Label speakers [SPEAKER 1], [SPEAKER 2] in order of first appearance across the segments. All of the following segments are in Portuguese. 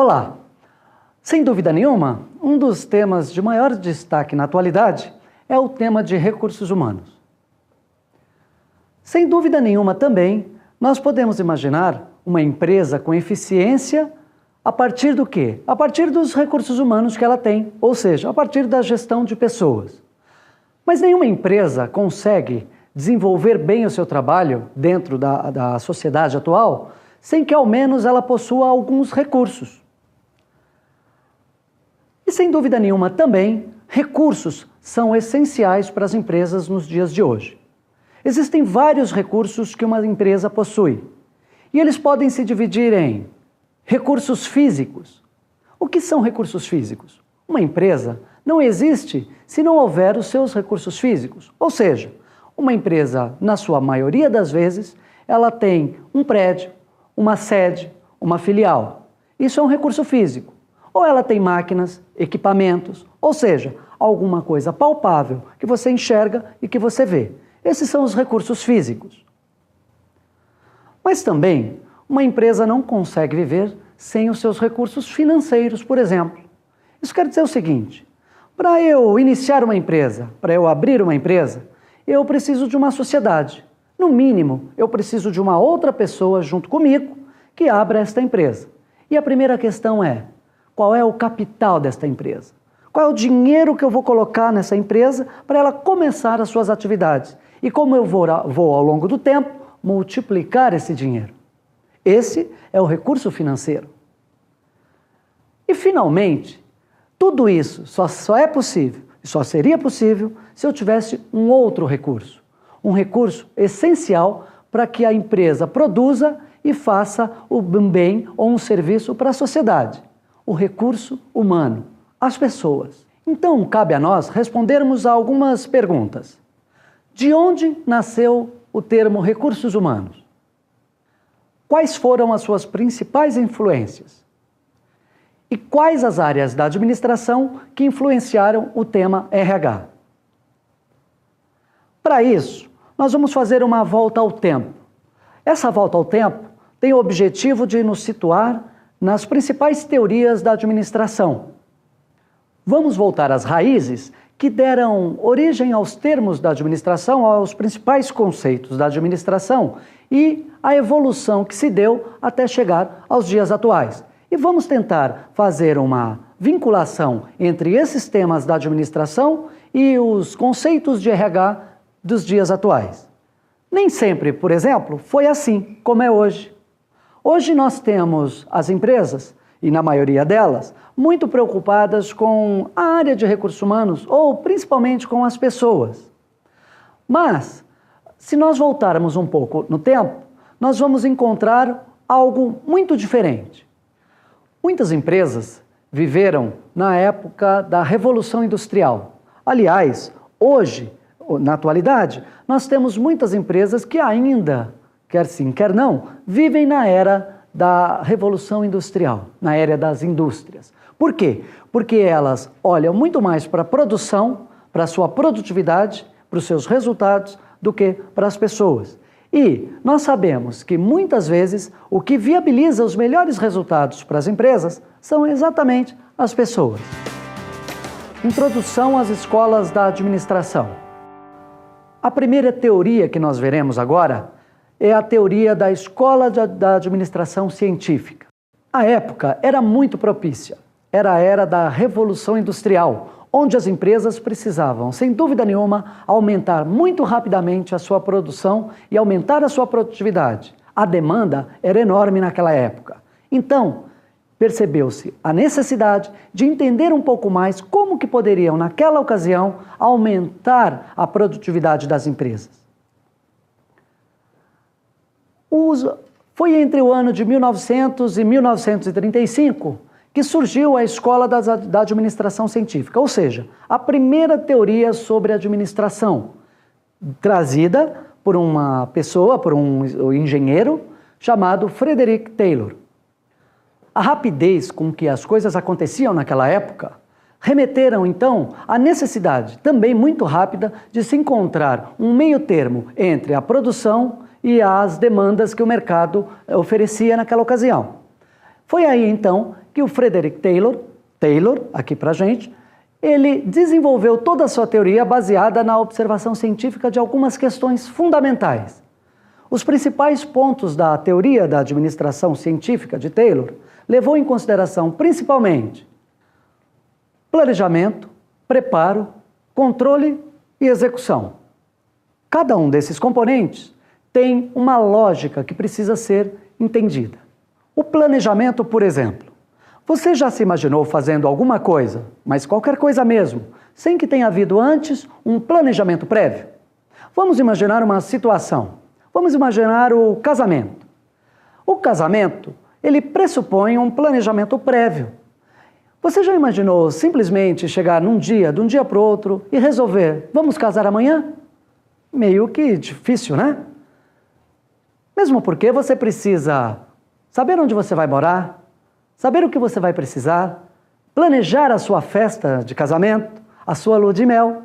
[SPEAKER 1] Olá! Sem dúvida nenhuma, um dos temas de maior destaque na atualidade é o tema de recursos humanos. Sem dúvida nenhuma também, nós podemos imaginar uma empresa com eficiência a partir do quê? A partir dos recursos humanos que ela tem, ou seja, a partir da gestão de pessoas. Mas nenhuma empresa consegue desenvolver bem o seu trabalho dentro da sociedade atual sem que ao menos ela possua alguns recursos. E sem dúvida nenhuma também, recursos são essenciais para as empresas nos dias de hoje. Existem vários recursos que uma empresa possui e eles podem se dividir em recursos físicos. O que são recursos físicos? Uma empresa não existe se não houver os seus recursos físicos. Ou seja, uma empresa, na sua maioria das vezes, ela tem um prédio, uma sede, uma filial. Isso é um recurso físico. Ou ela tem máquinas, equipamentos, ou seja, alguma coisa palpável que você enxerga e que você vê. Esses são os recursos físicos. Mas também, uma empresa não consegue viver sem os seus recursos financeiros, por exemplo. Isso quer dizer o seguinte: para eu iniciar uma empresa, para eu abrir uma empresa, eu preciso de uma sociedade. No mínimo, eu preciso de uma outra pessoa junto comigo que abra esta empresa. E a primeira questão é: qual é o capital desta empresa? Qual é o dinheiro que eu vou colocar nessa empresa para ela começar as suas atividades? E como eu vou ao longo do tempo, multiplicar esse dinheiro? Esse é o recurso financeiro. E, finalmente, tudo isso só é possível, e só seria possível, se eu tivesse um outro recurso. Um recurso essencial para que a empresa produza e faça um bem ou um serviço para a sociedade. O recurso humano, as pessoas. Então, cabe a nós respondermos a algumas perguntas. De onde nasceu o termo recursos humanos? Quais foram as suas principais influências? E quais as áreas da administração que influenciaram o tema RH? Para isso, nós vamos fazer uma volta ao tempo. Essa volta ao tempo tem o objetivo de nos situar nas principais teorias da administração. Vamos voltar às raízes que deram origem aos termos da administração, aos principais conceitos da administração e a evolução que se deu até chegar aos dias atuais. E vamos tentar fazer uma vinculação entre esses temas da administração e os conceitos de RH dos dias atuais. Nem sempre, por exemplo, foi assim como é hoje. Hoje nós temos as empresas, e na maioria delas, muito preocupadas com a área de recursos humanos, ou principalmente com as pessoas. Mas, se nós voltarmos um pouco no tempo, nós vamos encontrar algo muito diferente. Muitas empresas viveram na época da Revolução Industrial. Aliás, hoje, na atualidade, nós temos muitas empresas que ainda, quer sim, quer não, vivem na era da Revolução Industrial, na era das indústrias. Por quê? Porque elas olham muito mais para a produção, para a sua produtividade, para os seus resultados, do que para as pessoas. E nós sabemos que muitas vezes o que viabiliza os melhores resultados para as empresas são exatamente as pessoas. Introdução às escolas da administração. A primeira teoria que nós veremos agora é a teoria da Escola da Administração Científica. A época era muito propícia. Era a era da Revolução Industrial, onde as empresas precisavam, sem dúvida nenhuma, aumentar muito rapidamente a sua produção e aumentar a sua produtividade. A demanda era enorme naquela época. Então, percebeu-se a necessidade de entender um pouco mais como que poderiam, naquela ocasião, aumentar a produtividade das empresas. Foi entre o ano de 1900 e 1935 que surgiu a Escola da Administração Científica, ou seja, a primeira teoria sobre administração, trazida por uma pessoa, por um engenheiro chamado Frederick Taylor. A rapidez com que as coisas aconteciam naquela época remeteram, então, à necessidade, também muito rápida, de se encontrar um meio termo entre a produção e as demandas que o mercado oferecia naquela ocasião. Foi aí, então, que o Frederick Taylor, aqui pra gente, ele desenvolveu toda a sua teoria baseada na observação científica de algumas questões fundamentais. Os principais pontos da teoria da administração científica de Taylor levou em consideração principalmente planejamento, preparo, controle e execução. Cada um desses componentes tem uma lógica que precisa ser entendida. O planejamento, por exemplo. Você já se imaginou fazendo alguma coisa, mas qualquer coisa mesmo, sem que tenha havido antes um planejamento prévio? Vamos imaginar uma situação. Vamos imaginar o casamento. O casamento, ele pressupõe um planejamento prévio. Você já imaginou simplesmente chegar de um dia para o outro e resolver, vamos casar amanhã? Meio que difícil, né? Mesmo porque você precisa saber onde você vai morar, saber o que você vai precisar, planejar a sua festa de casamento, a sua lua de mel.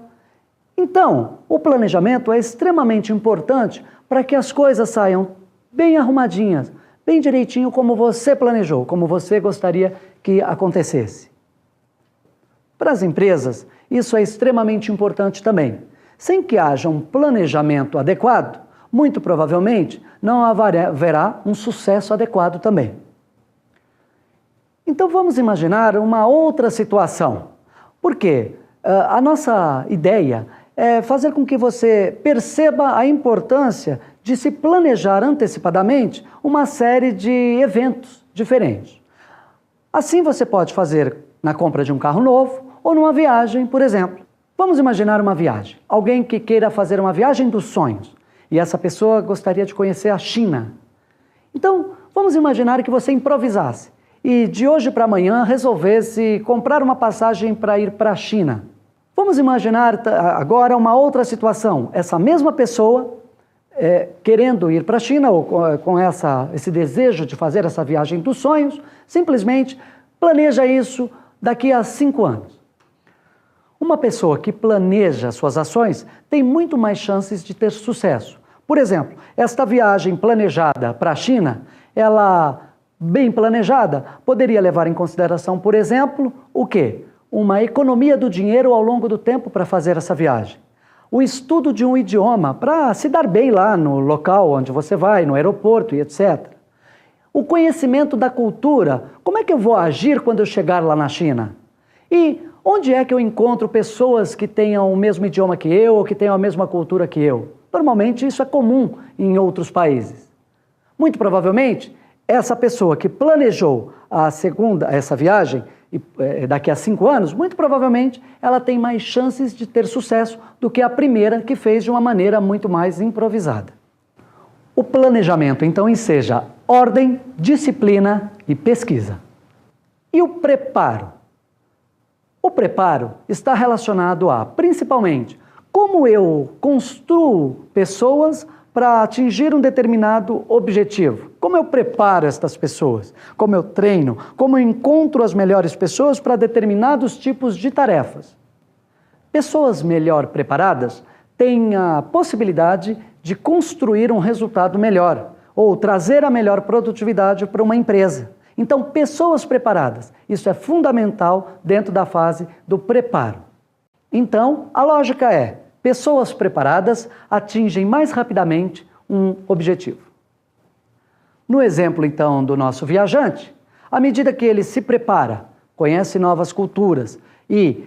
[SPEAKER 1] Então, o planejamento é extremamente importante para que as coisas saiam bem arrumadinhas, bem direitinho como você planejou, como você gostaria que acontecesse. Para as empresas, isso é extremamente importante também. Sem que haja um planejamento adequado, muito provavelmente não haverá um sucesso adequado também. Então vamos imaginar uma outra situação. Por quê? A nossa ideia é fazer com que você perceba a importância de se planejar antecipadamente uma série de eventos diferentes. Assim você pode fazer na compra de um carro novo ou numa viagem, por exemplo. Vamos imaginar uma viagem. Alguém que queira fazer uma viagem dos sonhos e essa pessoa gostaria de conhecer a China. Então, vamos imaginar que você improvisasse e de hoje para amanhã resolvesse comprar uma passagem para ir para a China. Vamos imaginar agora uma outra situação. Essa mesma pessoa, querendo ir para a China, ou com esse desejo de fazer essa viagem dos sonhos, simplesmente planeja isso daqui a 5 anos. Uma pessoa que planeja suas ações tem muito mais chances de ter sucesso. Por exemplo, esta viagem planejada para a China, ela, bem planejada, poderia levar em consideração, por exemplo, o quê? Uma economia do dinheiro ao longo do tempo para fazer essa viagem. O estudo de um idioma para se dar bem lá no local onde você vai, no aeroporto e etc. O conhecimento da cultura, como é que eu vou agir quando eu chegar lá na China? E onde é que eu encontro pessoas que tenham o mesmo idioma que eu ou que tenham a mesma cultura que eu? Normalmente isso é comum em outros países. Muito provavelmente, essa pessoa que planejou essa viagem daqui a 5 anos, muito provavelmente ela tem mais chances de ter sucesso do que a primeira que fez de uma maneira muito mais improvisada. O planejamento, então, enseja ordem, disciplina e pesquisa. E o preparo? O preparo está relacionado a, principalmente, como eu construo pessoas para atingir um determinado objetivo. Como eu preparo estas pessoas? Como eu treino? Como eu encontro as melhores pessoas para determinados tipos de tarefas? Pessoas melhor preparadas têm a possibilidade de construir um resultado melhor ou trazer a melhor produtividade para uma empresa. Então, pessoas preparadas, isso é fundamental dentro da fase do preparo. Então, a lógica é, pessoas preparadas atingem mais rapidamente um objetivo. No exemplo, então, do nosso viajante, à medida que ele se prepara, conhece novas culturas e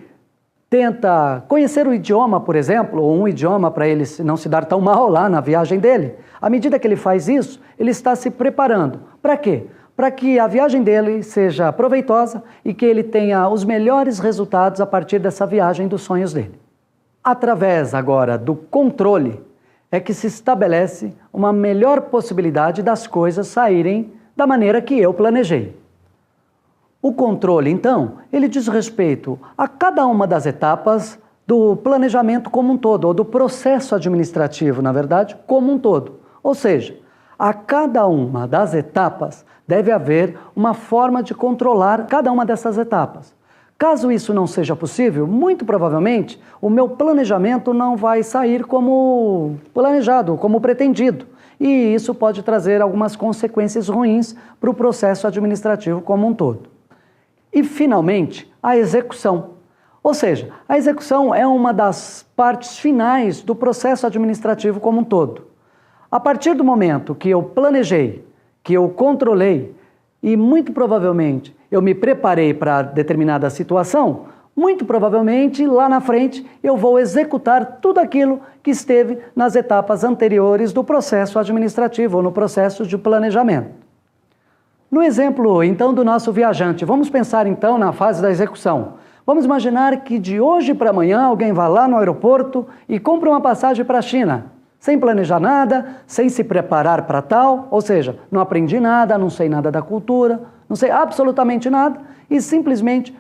[SPEAKER 1] tenta conhecer o idioma, por exemplo, ou um idioma para ele não se dar tão mal lá na viagem dele, à medida que ele faz isso, ele está se preparando. Para quê? Para que a viagem dele seja proveitosa e que ele tenha os melhores resultados a partir dessa viagem dos sonhos dele. Através agora do controle é que se estabelece uma melhor possibilidade das coisas saírem da maneira que eu planejei. O controle, então, ele diz respeito a cada uma das etapas do planejamento como um todo, ou do processo administrativo, na verdade, como um todo. Ou seja, a cada uma das etapas deve haver uma forma de controlar cada uma dessas etapas. Caso isso não seja possível, muito provavelmente o meu planejamento não vai sair como planejado, como pretendido. E isso pode trazer algumas consequências ruins para o processo administrativo como um todo. E, finalmente, a execução. Ou seja, a execução é uma das partes finais do processo administrativo como um todo. A partir do momento que eu planejei, que eu controlei e, muito provavelmente, eu me preparei para determinada situação, muito provavelmente, lá na frente, eu vou executar tudo aquilo que esteve nas etapas anteriores do processo administrativo ou no processo de planejamento. No exemplo, então, do nosso viajante, vamos pensar, então, na fase da execução. Vamos imaginar que de hoje para amanhã alguém vai lá no aeroporto e compra uma passagem para a China, sem planejar nada, sem se preparar para tal, ou seja, não aprendi nada, não sei nada da cultura, não sei absolutamente nada e simplesmente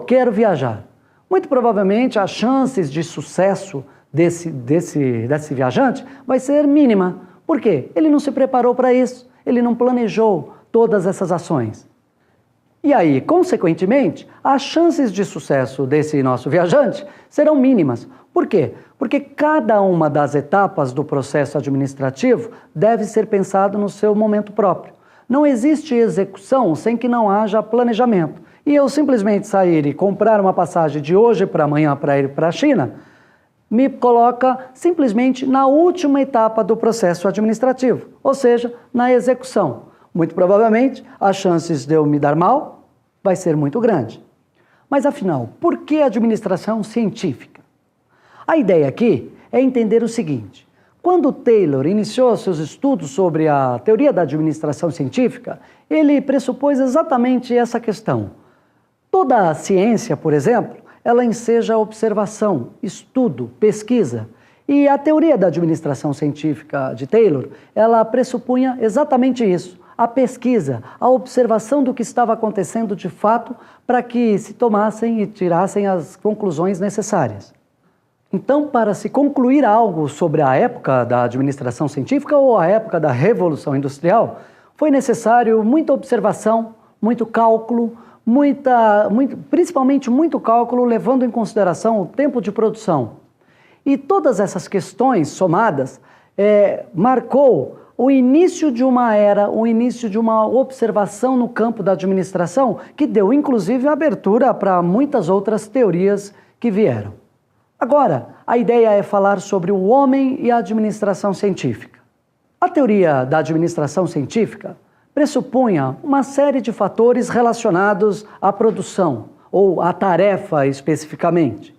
[SPEAKER 1] quero viajar. Muito provavelmente as chances de sucesso desse viajante vai ser mínima. Por quê? Ele não se preparou para isso, ele não planejou todas essas ações. E aí, consequentemente, as chances de sucesso desse nosso viajante serão mínimas. Por quê? Porque cada uma das etapas do processo administrativo deve ser pensado no seu momento próprio. Não existe execução sem que não haja planejamento. E eu simplesmente sair e comprar uma passagem de hoje para amanhã para ir para a China, me coloca simplesmente na última etapa do processo administrativo, ou seja, na execução. Muito provavelmente, as chances de eu me dar mal vai ser muito grande. Mas afinal, por que administração científica? A ideia aqui é entender o seguinte: quando Taylor iniciou seus estudos sobre a teoria da administração científica, ele pressupôs exatamente essa questão. Toda a ciência, por exemplo, ela enseja observação, estudo, pesquisa. E a teoria da administração científica de Taylor, ela pressupunha exatamente isso. A pesquisa, a observação do que estava acontecendo de fato para que se tomassem e tirassem as conclusões necessárias. Então, para se concluir algo sobre a época da administração científica ou a época da Revolução Industrial, foi necessário muita observação, muito cálculo, principalmente muito cálculo levando em consideração o tempo de produção. E todas essas questões somadas marcou o início de uma era, o início de uma observação no campo da administração que deu inclusive abertura para muitas outras teorias que vieram. Agora, a ideia é falar sobre o homem e a administração científica. A teoria da administração científica pressupunha uma série de fatores relacionados à produção, ou à tarefa especificamente.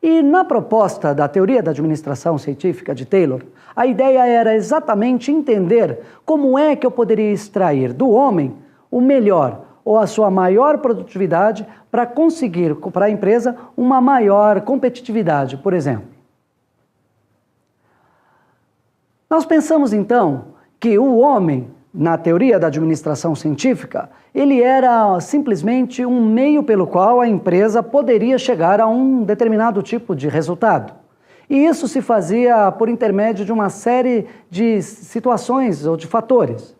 [SPEAKER 1] E na proposta da teoria da administração científica de Taylor, a ideia era exatamente entender como é que eu poderia extrair do homem o melhor ou a sua maior produtividade para conseguir para a empresa uma maior competitividade, por exemplo. Nós pensamos então que o homem, na teoria da administração científica, ele era simplesmente um meio pelo qual a empresa poderia chegar a um determinado tipo de resultado. E isso se fazia por intermédio de uma série de situações ou de fatores.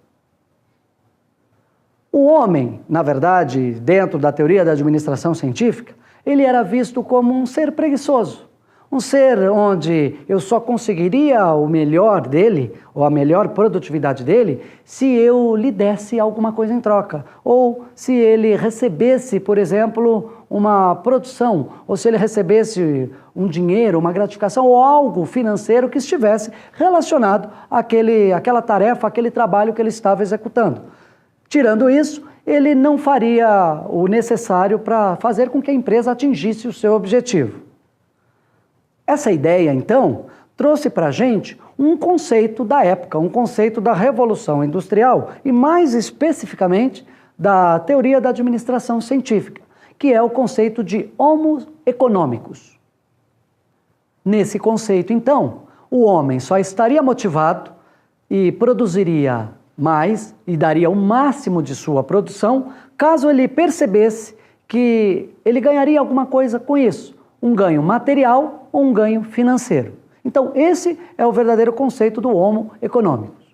[SPEAKER 1] O homem, na verdade, dentro da teoria da administração científica, ele era visto como um ser preguiçoso. Um ser onde eu só conseguiria o melhor dele, ou a melhor produtividade dele, se eu lhe desse alguma coisa em troca. Ou se ele recebesse, por exemplo, uma produção, ou se ele recebesse um dinheiro, uma gratificação, ou algo financeiro que estivesse relacionado àquela tarefa, àquele trabalho que ele estava executando. Tirando isso, ele não faria o necessário para fazer com que a empresa atingisse o seu objetivo. Essa ideia, então, trouxe para a gente um conceito da época, um conceito da Revolução Industrial e, mais especificamente, da teoria da administração científica, que é o conceito de Homo economicus. Nesse conceito, então, o homem só estaria motivado e produziria mais e daria o máximo de sua produção caso ele percebesse que ele ganharia alguma coisa com isso. Um ganho material ou um ganho financeiro. Então, esse é o verdadeiro conceito do Homo economicus.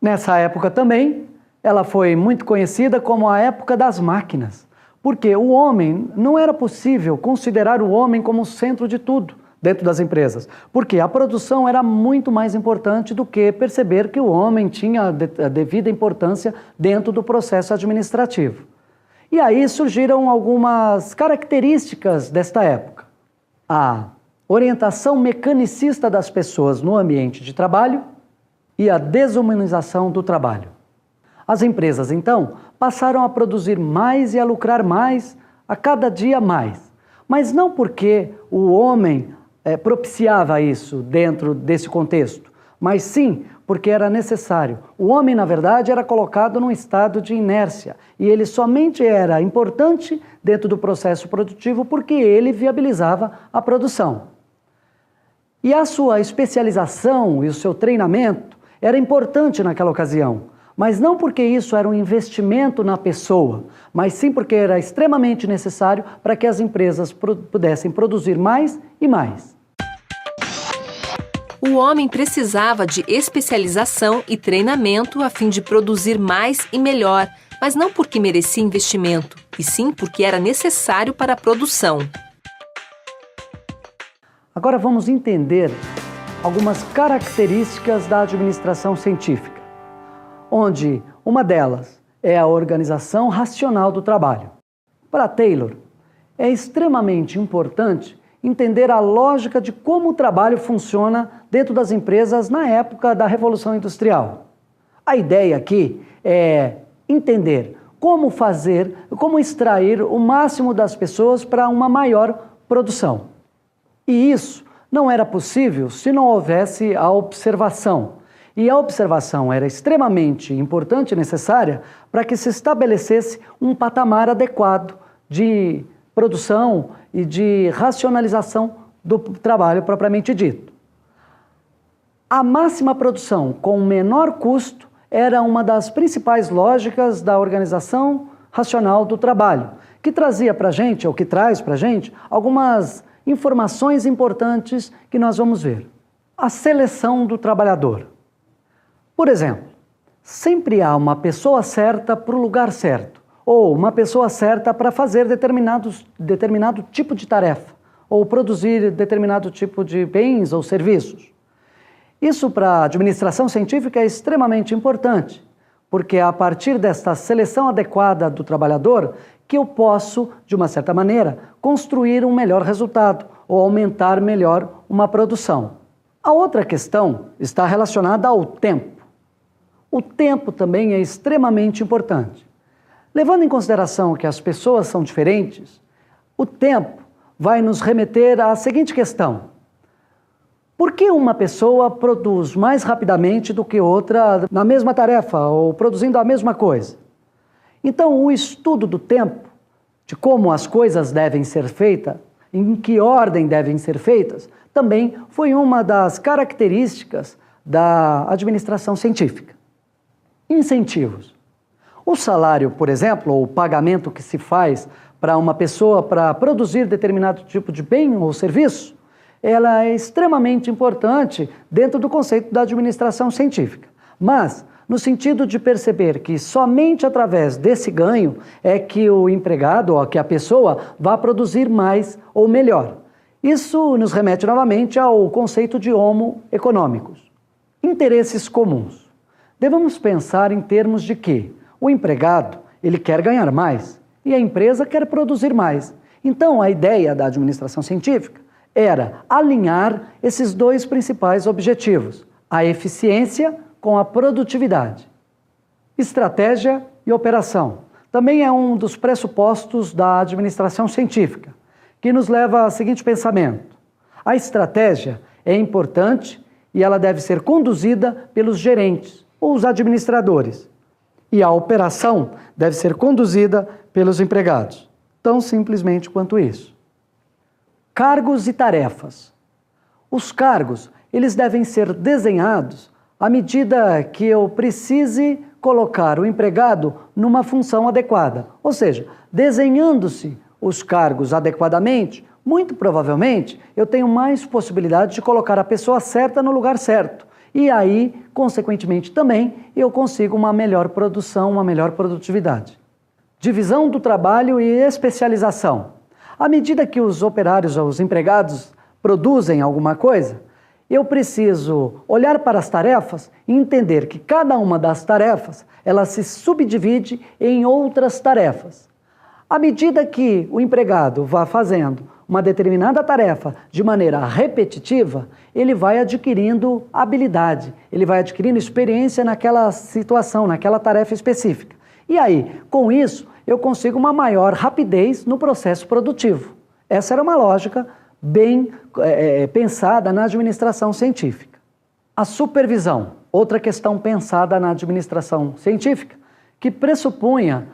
[SPEAKER 1] Nessa época também, ela foi muito conhecida como a época das máquinas, porque o homem, não era possível considerar o homem como o centro de tudo dentro das empresas, porque a produção era muito mais importante do que perceber que o homem tinha a devida importância dentro do processo administrativo. E aí surgiram algumas características desta época. A orientação mecanicista das pessoas no ambiente de trabalho e a desumanização do trabalho. As empresas, então, passaram a produzir mais e a lucrar mais a cada dia mais. Mas não porque o homem propiciava isso dentro desse contexto, mas sim porque era necessário. O homem, na verdade, era colocado num estado de inércia e ele somente era importante dentro do processo produtivo porque ele viabilizava a produção. E a sua especialização e o seu treinamento era importante naquela ocasião, mas não porque isso era um investimento na pessoa, mas sim porque era extremamente necessário para que as empresas pudessem produzir mais e mais.
[SPEAKER 2] O homem precisava de especialização e treinamento a fim de produzir mais e melhor, mas não porque merecia investimento, e sim porque era necessário para a produção.
[SPEAKER 1] Agora vamos entender algumas características da administração científica, onde uma delas é a organização racional do trabalho. Para Taylor, é extremamente importante entender a lógica de como o trabalho funciona dentro das empresas na época da Revolução Industrial. A ideia aqui é entender como extrair o máximo das pessoas para uma maior produção. E isso não era possível se não houvesse a observação. E a observação era extremamente importante e necessária para que se estabelecesse um patamar adequado de produção e de racionalização do trabalho propriamente dito. A máxima produção com menor custo era uma das principais lógicas da organização racional do trabalho, que trazia para a gente, ou que traz para a gente, algumas informações importantes que nós vamos ver. A seleção do trabalhador. Por exemplo, sempre há uma pessoa certa para o lugar certo, ou uma pessoa certa para fazer determinado tipo de tarefa, ou produzir determinado tipo de bens ou serviços. Isso para a administração científica é extremamente importante, porque é a partir desta seleção adequada do trabalhador que eu posso, de uma certa maneira, construir um melhor resultado ou aumentar melhor uma produção. A outra questão está relacionada ao tempo. O tempo também é extremamente importante. Levando em consideração que as pessoas são diferentes, o tempo vai nos remeter à seguinte questão: por que uma pessoa produz mais rapidamente do que outra na mesma tarefa ou produzindo a mesma coisa? Então, o estudo do tempo, de como as coisas devem ser feitas, em que ordem devem ser feitas, também foi uma das características da administração científica. Incentivos. O salário, por exemplo, ou o pagamento que se faz para uma pessoa para produzir determinado tipo de bem ou serviço, ela é extremamente importante dentro do conceito da administração científica. Mas, no sentido de perceber que somente através desse ganho é que o empregado ou que a pessoa vai produzir mais ou melhor. Isso nos remete novamente ao conceito de homo econômicos. Interesses comuns. Devemos pensar em termos de que o empregado, ele quer ganhar mais e a empresa quer produzir mais. Então, a ideia da administração científica era alinhar esses dois principais objetivos, a eficiência com a produtividade. Estratégia e operação também é um dos pressupostos da administração científica, que nos leva ao seguinte pensamento: a estratégia é importante e ela deve ser conduzida pelos gerentes ou os administradores, e a operação deve ser conduzida pelos empregados. Tão simplesmente quanto isso. Cargos e tarefas. Os cargos, eles devem ser desenhados à medida que eu precise colocar o empregado numa função adequada. Ou seja, desenhando-se os cargos adequadamente, muito provavelmente eu tenho mais possibilidade de colocar a pessoa certa no lugar certo. E aí, consequentemente, também eu consigo uma melhor produção, uma melhor produtividade. Divisão do trabalho e especialização. À medida que os operários ou os empregados produzem alguma coisa, eu preciso olhar para as tarefas e entender que cada uma das tarefas, ela se subdivide em outras tarefas. À medida que o empregado vá fazendo uma determinada tarefa de maneira repetitiva, ele vai adquirindo habilidade, ele vai adquirindo experiência naquela situação, naquela tarefa específica. E aí, com isso, eu consigo uma maior rapidez no processo produtivo. Essa era uma lógica bem pensada na administração científica. A supervisão, outra questão pensada na administração científica, que pressupunha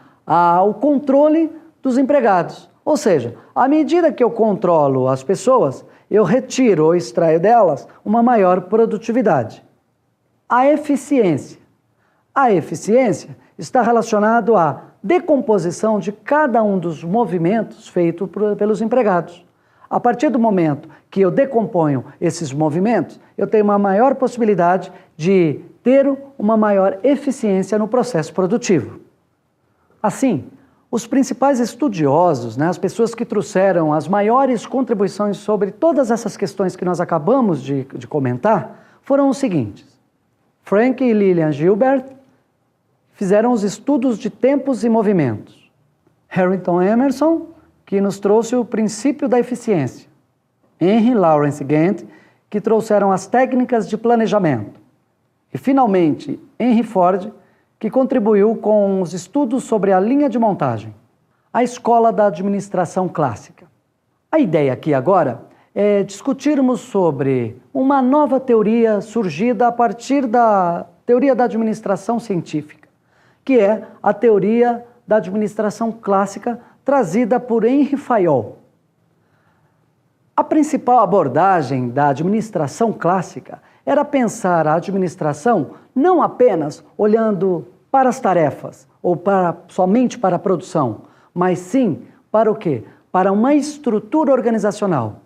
[SPEAKER 1] o controle dos empregados. Ou seja, à medida que eu controlo as pessoas, eu retiro ou extraio delas uma maior produtividade. A eficiência. A eficiência está relacionada à decomposição de cada um dos movimentos feitos pelos empregados. A partir do momento que eu decomponho esses movimentos, eu tenho uma maior possibilidade de ter uma maior eficiência no processo produtivo. Assim, os principais estudiosos, as pessoas que trouxeram as maiores contribuições sobre todas essas questões que nós acabamos de comentar, foram os seguintes. Frank e Lillian Gilbert fizeram os estudos de tempos e movimentos. Harrington Emerson, que nos trouxe o princípio da eficiência. Henry Lawrence Gantt, que trouxeram as técnicas de planejamento. E, finalmente, Henry Ford, que contribuiu com os estudos sobre a linha de montagem. A escola da administração clássica. A ideia aqui agora é discutirmos sobre uma nova teoria surgida a partir da teoria da administração científica, que é a teoria da administração clássica trazida por Henri Fayol. A principal abordagem da administração clássica era pensar a administração não apenas olhando para as tarefas ou somente para a produção, mas sim para o quê? Para uma estrutura organizacional.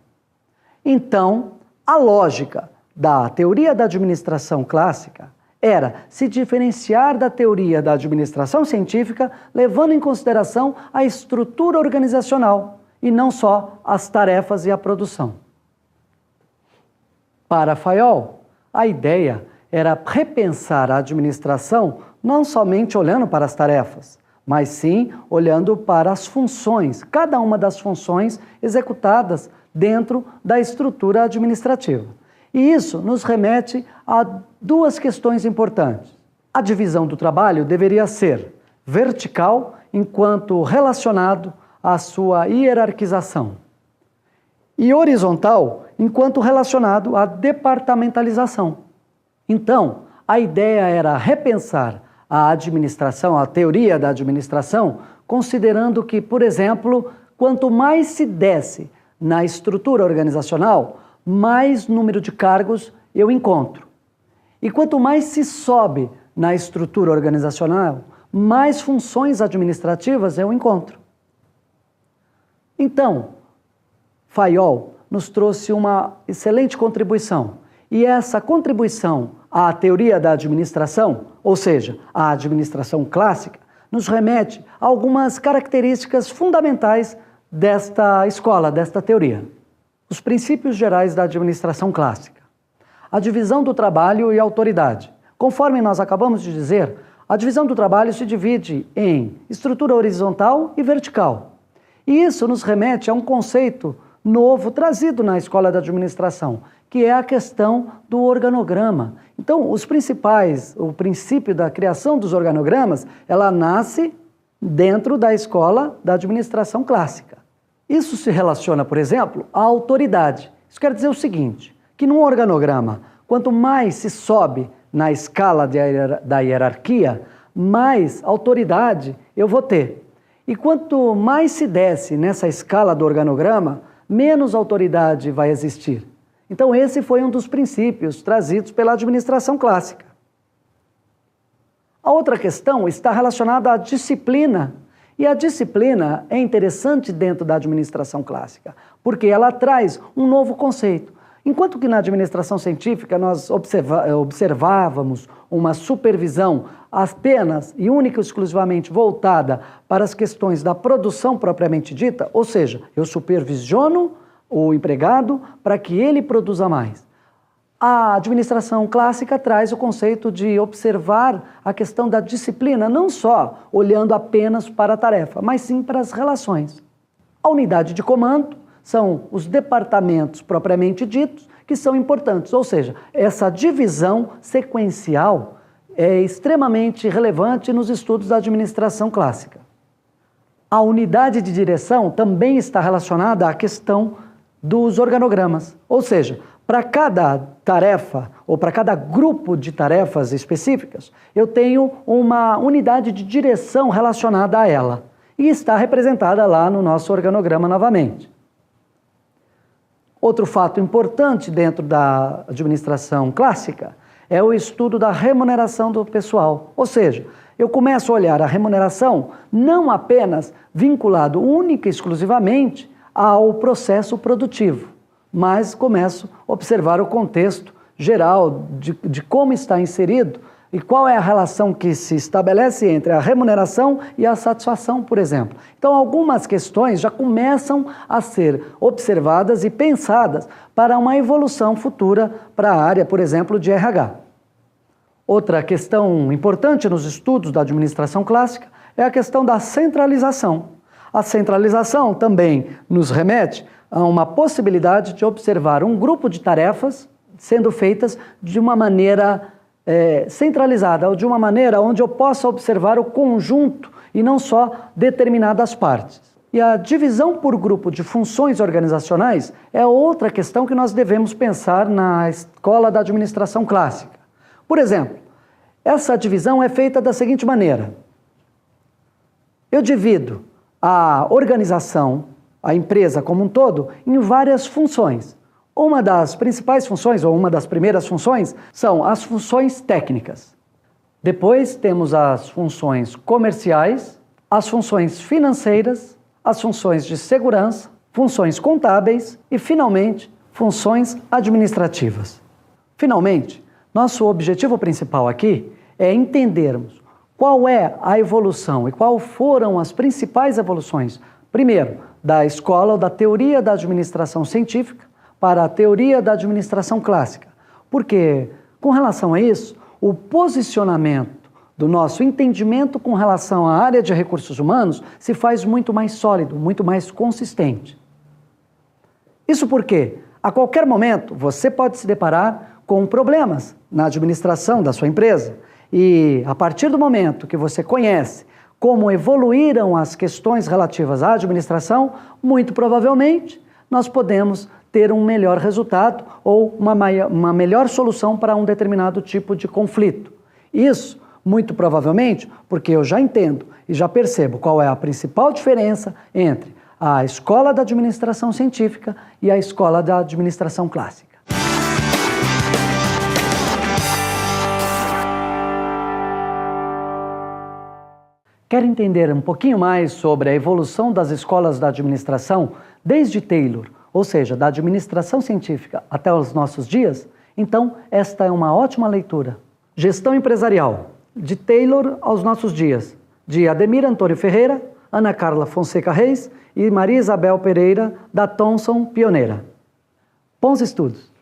[SPEAKER 1] Então, a lógica da teoria da administração clássica era se diferenciar da teoria da administração científica, levando em consideração a estrutura organizacional e não só as tarefas e a produção. Para Fayol, a ideia era repensar a administração não somente olhando para as tarefas, mas sim olhando para as funções, cada uma das funções executadas dentro da estrutura administrativa. E isso nos remete a duas questões importantes. A divisão do trabalho deveria ser vertical, enquanto relacionado à sua hierarquização, e horizontal, enquanto relacionado à departamentalização. Então, a ideia era repensar a administração, a teoria da administração, considerando que, por exemplo, quanto mais se desce na estrutura organizacional, mais número de cargos eu encontro. E quanto mais se sobe na estrutura organizacional, mais funções administrativas eu encontro. Então, Fayol nos trouxe uma excelente contribuição. E essa contribuição à teoria da administração, ou seja, à administração clássica, nos remete a algumas características fundamentais desta escola, desta teoria. Os princípios gerais da administração clássica. A divisão do trabalho e a autoridade. Conforme nós acabamos de dizer, a divisão do trabalho se divide em estrutura horizontal e vertical. E isso nos remete a um conceito novo trazido na escola da administração, que é a questão do organograma. Então, o princípio da criação dos organogramas, ela nasce dentro da escola da administração clássica. Isso se relaciona, por exemplo, à autoridade. Isso quer dizer o seguinte, que num organograma, quanto mais se sobe na escala da hierarquia, mais autoridade eu vou ter. E quanto mais se desce nessa escala do organograma, menos autoridade vai existir. Então esse foi um dos princípios trazidos pela administração clássica. A outra questão está relacionada à disciplina. E a disciplina é interessante dentro da administração clássica, porque ela traz um novo conceito. Enquanto que na administração científica nós observávamos uma supervisão apenas e única e exclusivamente voltada para as questões da produção propriamente dita, ou seja, eu supervisiono o empregado para que ele produza mais. A administração clássica traz o conceito de observar a questão da disciplina, não só olhando apenas para a tarefa, mas sim para as relações. A unidade de comando são os departamentos propriamente ditos que são importantes, ou seja, essa divisão sequencial é extremamente relevante nos estudos da administração clássica. A unidade de direção também está relacionada à questão dos organogramas, ou seja, para cada tarefa ou para cada grupo de tarefas específicas, eu tenho uma unidade de direção relacionada a ela e está representada lá no nosso organograma novamente. Outro fato importante dentro da administração clássica é o estudo da remuneração do pessoal, ou seja, eu começo a olhar a remuneração não apenas vinculado única e exclusivamente ao processo produtivo, mas começo a observar o contexto geral de como está inserido e qual é a relação que se estabelece entre a remuneração e a satisfação, por exemplo. Então, algumas questões já começam a ser observadas e pensadas para uma evolução futura para a área, por exemplo, de RH. Outra questão importante nos estudos da administração clássica é a questão da centralização. A centralização também nos remete a uma possibilidade de observar um grupo de tarefas sendo feitas de uma maneira centralizada, ou de uma maneira onde eu possa observar o conjunto e não só determinadas partes. E a divisão por grupo de funções organizacionais é outra questão que nós devemos pensar na escola da administração clássica. Por exemplo, essa divisão é feita da seguinte maneira: eu divido a organização, a empresa como um todo, em várias funções. Uma das principais funções, ou uma das primeiras funções, são as funções técnicas. Depois temos as funções comerciais, as funções financeiras, as funções de segurança, funções contábeis e, finalmente, funções administrativas. Finalmente, nosso objetivo principal aqui é entendermos qual é a evolução e quais foram as principais evoluções, primeiro, da escola ou da teoria da administração científica para a teoria da administração clássica. Porque, com relação a isso, o posicionamento do nosso entendimento com relação à área de recursos humanos se faz muito mais sólido, muito mais consistente. Isso porque, a qualquer momento, você pode se deparar com problemas na administração da sua empresa. E a partir do momento que você conhece como evoluíram as questões relativas à administração, muito provavelmente nós podemos ter um melhor resultado ou uma melhor solução para um determinado tipo de conflito. Isso, muito provavelmente, porque eu já entendo e já percebo qual é a principal diferença entre a escola da administração científica e a escola da administração clássica. Quer entender um pouquinho mais sobre a evolução das escolas da administração desde Taylor, ou seja, da administração científica até os nossos dias? Então, esta é uma ótima leitura. Gestão Empresarial, de Taylor aos nossos dias, de Ademir Antônio Ferreira, Ana Carla Fonseca Reis e Maria Isabel Pereira, da Thomson Pioneira. Bons estudos!